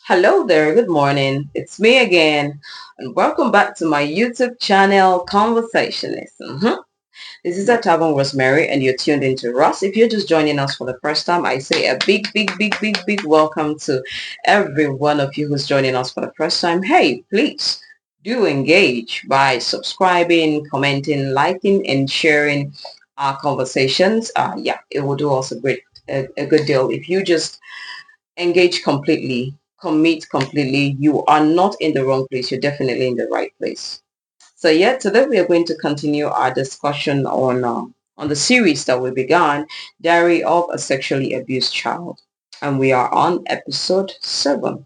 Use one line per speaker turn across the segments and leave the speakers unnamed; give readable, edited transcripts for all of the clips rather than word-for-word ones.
Hello there, good morning. It's me again, and welcome back to my YouTube channel, Conversationist. This is Tavon Rosemary, and you're tuned into Ross. If you're just joining us for the first time, I say a big welcome to every one of you who's joining us for the first time. Hey, please do engage by subscribing, commenting, liking, and sharing our conversations. Yeah, it will do us a good deal if you just engage completely, commit completely. You are not in the wrong place. You're definitely in the right place. So yeah, today we are going to continue our discussion on the series that we began, Diary of a Sexually Abused Child. And we are on episode 7.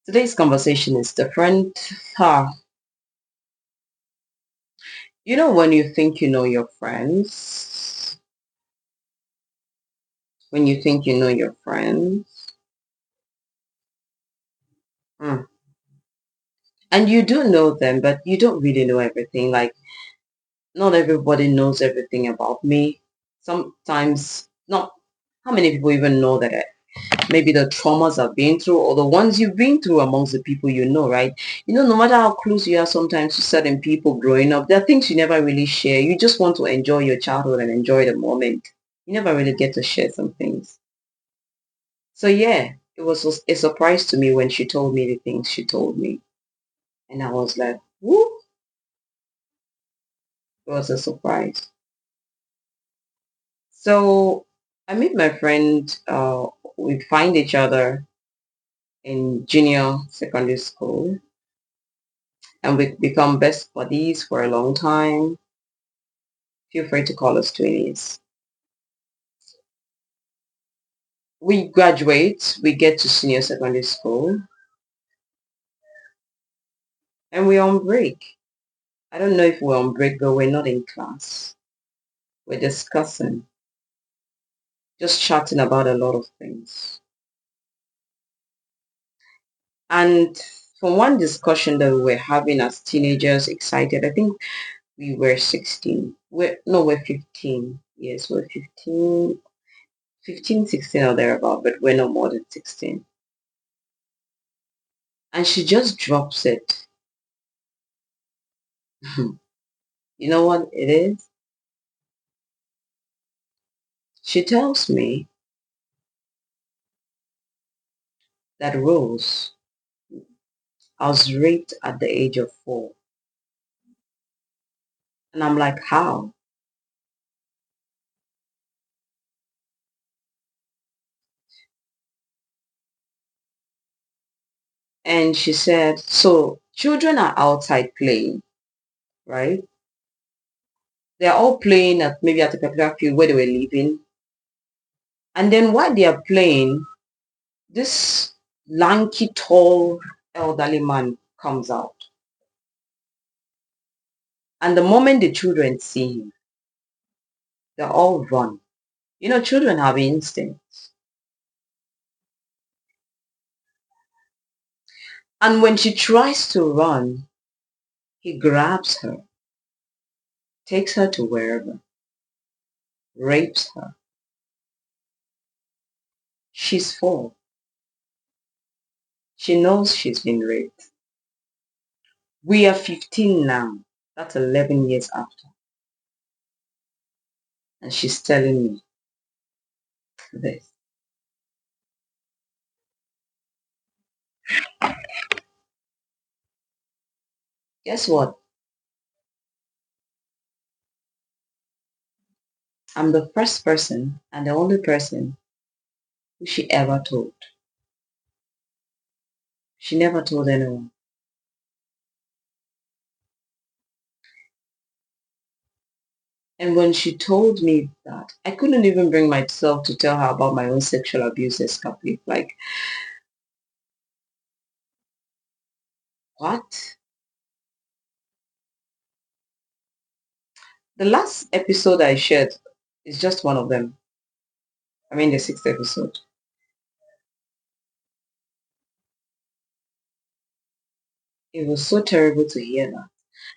Today's conversation is different. Ah, you know when you think you know your friends, when you think you know your friends, mm, and you do know them, but you don't really know everything. Like not everybody knows everything about me. Sometimes not how many people even know that maybe the traumas I've been through or the ones you've been through amongst the people you know, right? You know, no matter how close you are sometimes to certain people growing up, there are things you never really share. You just want to enjoy your childhood and enjoy the moment. You never really get to share some things. So yeah, it was a surprise to me when she told me the things she told me. And I was like, whoo, it was a surprise. So I meet my friend. We find each other in junior secondary school, and we become best buddies for a long time. Feel free to call us twinnies. We graduate, we get to senior secondary school, and we're on break. I don't know if we're on break, but we're not in class. We're discussing, just chatting about a lot of things. And from one discussion that we were having as teenagers, excited, I think we were 16. We're 15. Yes, we're 15, 15, 16 or thereabout, but we're no more than 16. And she just drops it. You know what it is? She tells me that Rose, I was raped at the age of 4. And I'm like, how? And she said, so children are outside playing, right? They're all playing at maybe at a particular field where they were living. And then while they are playing, this lanky, tall, elderly man comes out. And the moment the children see him, they all run. You know, children have instincts. And when she tries to run, he grabs her, takes her to wherever, rapes her. She's 4. She knows she's been raped. We are 15 now. That's 11 years after. And she's telling me this. Guess what? I'm the first person and the only person who she ever told. She never told anyone. And when she told me that, I couldn't even bring myself to tell her about my own sexual abuse escape. Like, what? The last episode I shared is just one of them. I mean, the 6th episode. It was so terrible to hear that.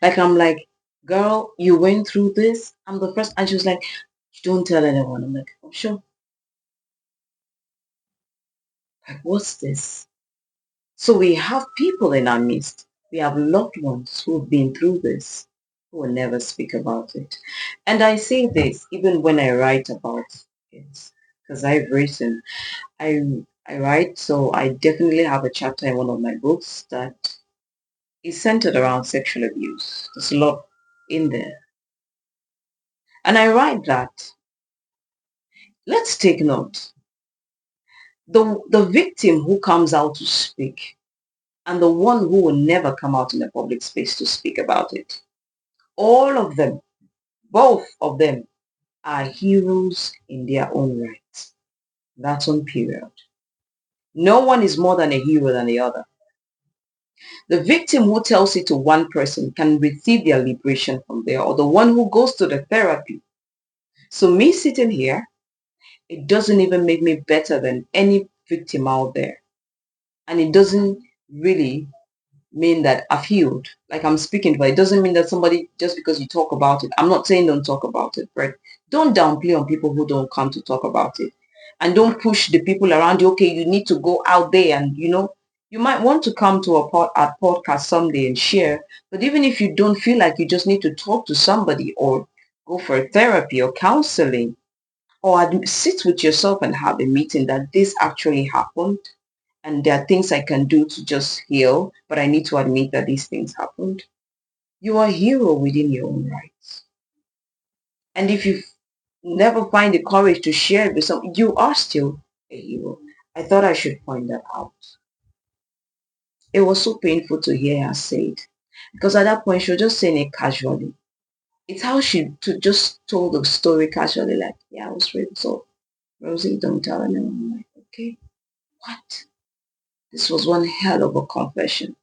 Like, I'm like, girl, you went through this. I'm the first. And she was like, don't tell anyone. I'm like, I'm sure. Like, what's this? So we have people in our midst. We have loved ones who have been through this, who will never speak about it. And I say this even when I write about it, because I've written. I write, so I definitely have a chapter in one of my books that is centered around sexual abuse. There's a lot in there. And I write that, let's take note, the victim who comes out to speak and the one who will never come out in a public space to speak about it, all of them, both of them, are heroes in their own right. That's on period. No one is more than a hero than the other. The victim who tells it to one person can receive their liberation from there, or the one who goes to the therapy. So me sitting here, it doesn't even make me better than any victim out there. And it doesn't really mean that I've healed. Like I'm speaking, but it doesn't mean that somebody, just because you talk about it, I'm not saying don't talk about it, but don't downplay on people who don't come to talk about it. And don't push the people around you, okay, you need to go out there and, you might want to come to a podcast someday and share, but even if you don't feel like you just need to talk to somebody or go for therapy or counseling or sit with yourself and have a meeting that this actually happened and there are things I can do to just heal, but I need to admit that these things happened. You are a hero within your own rights. And if you never find the courage to share it with someone, you are still a hero. I thought I should point that out. It was so painful to hear her say it. Because at that point, she was just saying it casually. It's how she just told the story casually, like, yeah, I was raped. So, Rosie, don't tell anyone. I'm like, okay, what? This was one hell of a confession.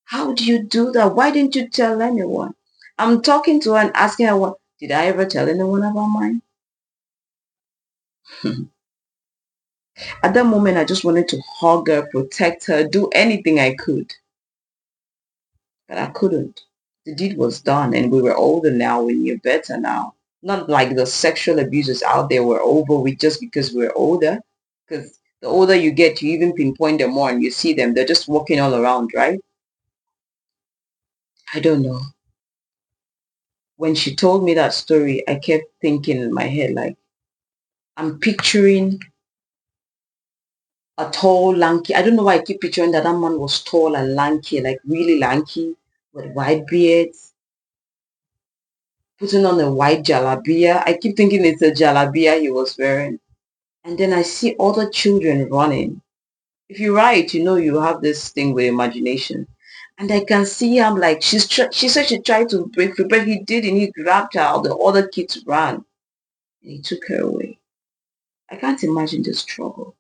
How do you do that? Why didn't you tell anyone? I'm talking to her and asking her, what, did I ever tell anyone about mine? At that moment, I just wanted to hug her, protect her, do anything I could. But I couldn't. The deed was done and we were older now. We knew better now. Not like the sexual abuses out there were over with just because we're older. Because the older you get, you even pinpoint them more and you see them. They're just walking all around, right? I don't know. When she told me that story, I kept thinking in my head, like, I'm picturing a tall, lanky. I don't know why I keep picturing that man was tall and lanky, like really lanky, with white beards, putting on a white jalabia. I keep thinking it's a jalabia he was wearing. And then I see other children running. If you write, you have this thing with imagination. And I can see him like, she said she tried to break free, but he didn't. He grabbed her. The other kids ran. And he took her away. I can't imagine the struggle.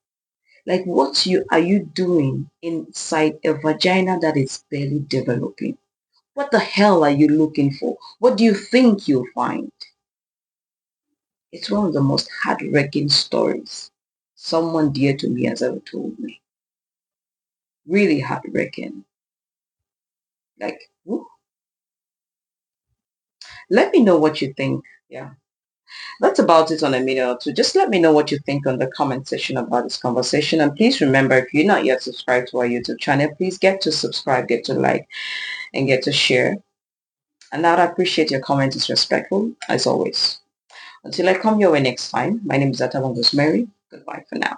Like what are you doing inside a vagina that is barely developing? What the hell are you looking for? What do you think you'll find? It's one of the most heart-wrenching stories someone dear to me has ever told me. Really heart-wrenching. Like, whew. Let me know what you think. Yeah. That's about it on a minute or two. Just let me know what you think on the comment section about this conversation. And please remember, if you're not yet subscribed to our YouTube channel, please get to subscribe, get to like, and get to share. And I'd appreciate your comment is respectful, as always. Until I come your way next time, my name is Atabang Rosemary. Goodbye for now.